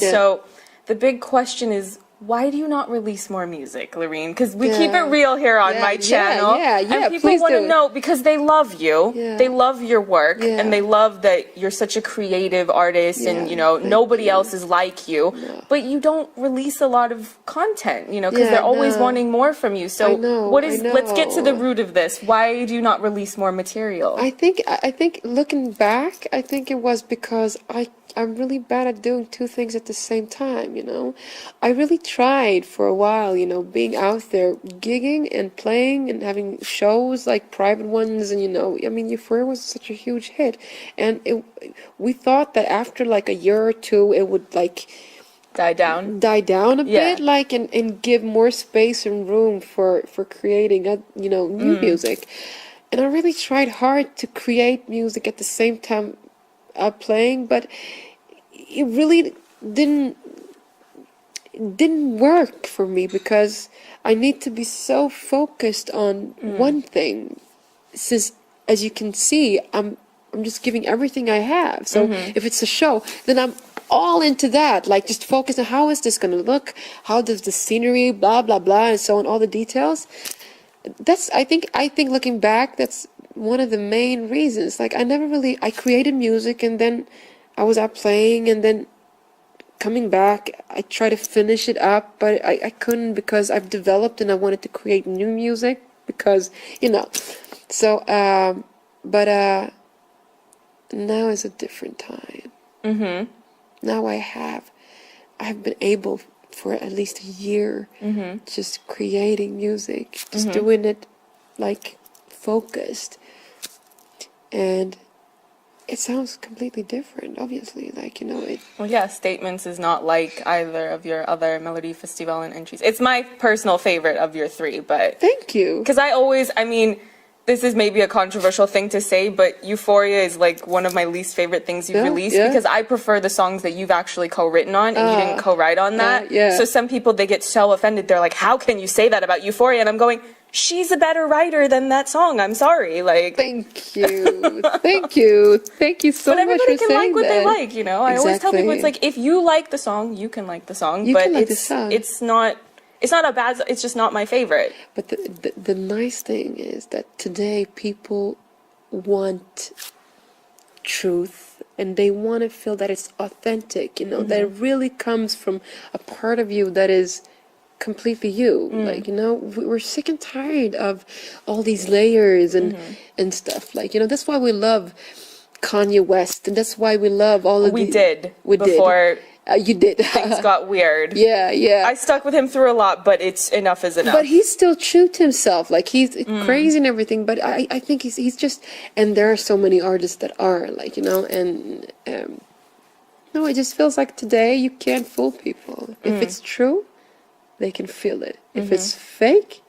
Yeah. So the big question is, why do you not release more music, Loreen? Because we keep it real here on my channel. And people want to know, because they love you. Yeah. They love your work. Yeah. And they love that you're such a creative artist and, you know, nobody else is like you. No. But you don't release a lot of content, you know, because they're always wanting more from you. So let's get to the root of this. Why do you not release more material? I think looking back, I think it was because I'm really bad at doing two things at the same time, you know. I really tried for a while, you know, being out there gigging and playing and having shows like private ones, and you know, I mean, Euphoria was such a huge hit, and we thought that after like a year or two it would like die down a bit, like, and give more space and room for creating you know, new music. And I really tried hard to create music at the same time playing, but it really didn't work for me, because I need to be so focused on one thing, since, as you can see, I'm just giving everything I have. So if it's a show, then I'm all into that, like just focus on how is this going to look, how does the scenery, blah blah blah, and so on, all the details. That's I think looking back, that's one of the main reasons. Like, I created music, and then I was out playing, and then coming back, I tried to finish it up, but I couldn't, because I've developed and I wanted to create new music, because, you know. So, but now is a different time. Now I've been able for at least a year just creating music, just doing it like focused. And it sounds completely different, obviously, like, you know, it... Well, yeah, Statements is not like either of your other Melody Festival and entries. It's my personal favorite of your three, but... Thank you. Because I mean, this is maybe a controversial thing to say, but Euphoria is like one of my least favorite things you've released, because I prefer the songs that you've actually co-written on, and you didn't co-write on that. So some people, they get so offended, they're like, how can you say that about Euphoria? And I'm going... She's a better writer than that song. I'm sorry. Like, thank you, thank you so much for saying that. But everybody can like what they like, you know. I always tell people, it's like, if you like the song, you can like the song. But it's not a bad. It's just not my favorite. But the nice thing is that today people want truth, and they want to feel that it's authentic. You know, that it really comes from a part of you that is completely you. Like, you know, we're sick and tired of all these layers and stuff, like, you know. That's why we love Kanye West, and that's why we love all of we did before you did things got weird. Yeah I stuck with him through a lot, but it's enough is enough. But he's still true to himself, like, he's crazy and everything, but I think he's just, and there are so many artists that are, like, you know. And no, it just feels like today you can't fool people. If it's true, they can feel it. If it's fake,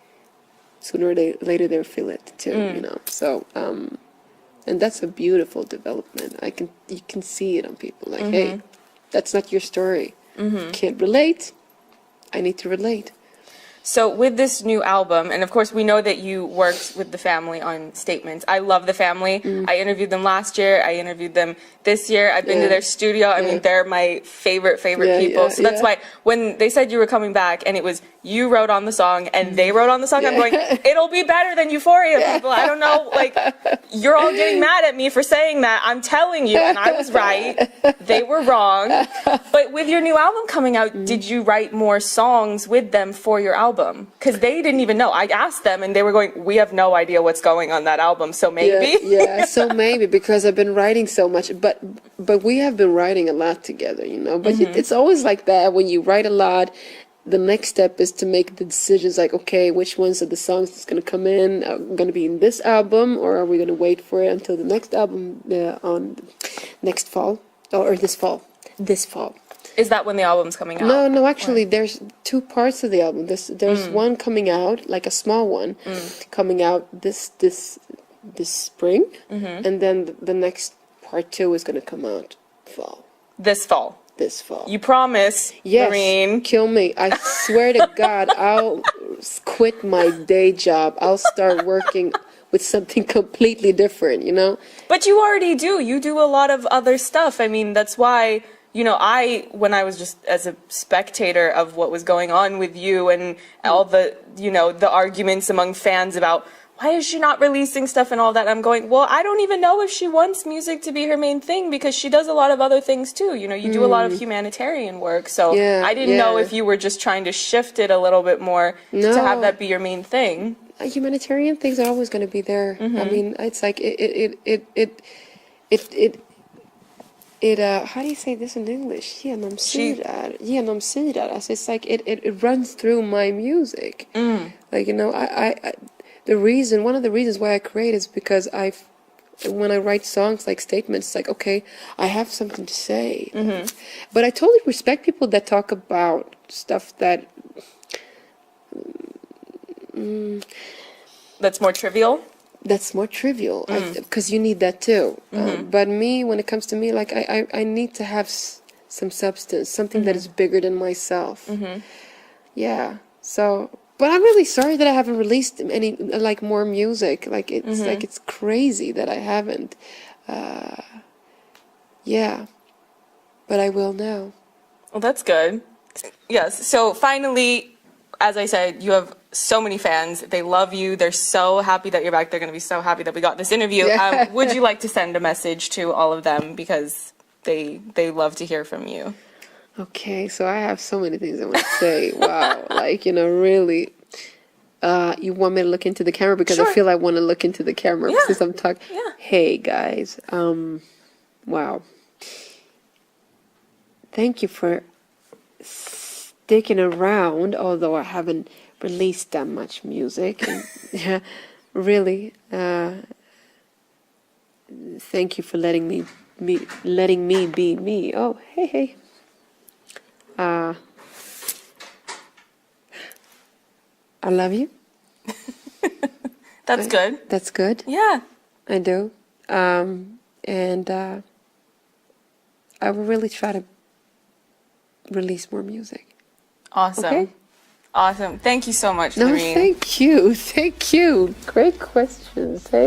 sooner or later they'll feel it too, you know. So, and that's a beautiful development. You can see it on people. Like, hey, that's not your story. Can't relate. I need to relate. So with this new album, and of course we know that you worked with the family on Statements. I love the family. I interviewed them last year. I interviewed them this year. I've been to their studio. I mean, they're my favorite people. So that's why when they said you were coming back and it was you wrote on the song and they wrote on the song, I'm going, it'll be better than Euphoria, people. I don't know, like, you're all getting mad at me for saying that. I'm telling you, and I was right. They were wrong. But with your new album coming out, did you write more songs with them for your album? Because they didn't even know. I asked them and they were going, we have no idea what's going on that album, so maybe. So maybe, because I've been writing so much, but we have been writing a lot together, you know. But it's always like that. When you write a lot, the next step is to make the decisions, like, okay, which ones of the songs is going to come in, are going to be in this album, or are we going to wait for it until the next album on next fall, or this fall. Is that when the album's coming out? No, actually, there's two parts of the album. There's one coming out, like a small one, coming out this spring, and then the next part 2 is going to come out fall. This fall. You promise, yes, Loreen. Kill me. I swear to God, I'll quit my day job. I'll start working with something completely different, you know? But you already do. You do a lot of other stuff. I mean, that's why when I was just as a spectator of what was going on with you and all the, the arguments among fans about why is she not releasing stuff and all that, I'm going, well, I don't even know if she wants music to be her main thing, because she does a lot of other things too. You do a lot of humanitarian work. So I didn't know if you were just trying to shift it a little bit more to have that be your main thing. Humanitarian things are always going to be there. I mean, it's like how do you say this in English? Genomsyrar. It's like it runs through my music. Like, one of the reasons why I create is because when I write songs like statements, it's like, okay, I have something to say. But I totally respect people that talk about stuff that that's more trivial. That's more trivial, because you need that too. But me, when it comes to me, like I need to have some substance, something that is bigger than myself. Yeah. So, but I'm really sorry that I haven't released any more music. Like it's crazy that I haven't. Yeah. But I will now. Well, that's good. Yes. So finally, as I said, you have so many fans. They love you. They're so happy that you're back. They're going to be so happy that we got this interview. Yeah. Would you like to send a message to all of them, because they love to hear from you? Okay, so I have so many things I want to say. Wow, really. You want me to look into the camera, because I feel I want to look into the camera since I'm talking. Yeah. Hey guys, wow. Thank you for sticking around, although I haven't released that much music. And, really, thank you for letting me be me. Oh, hey. I love you. That's good. That's good. Yeah. I do. And I will really try to release more music. Awesome. Okay? Awesome. Thank you so much, No, Loreen. thank you. Thank you. Great questions. Hey.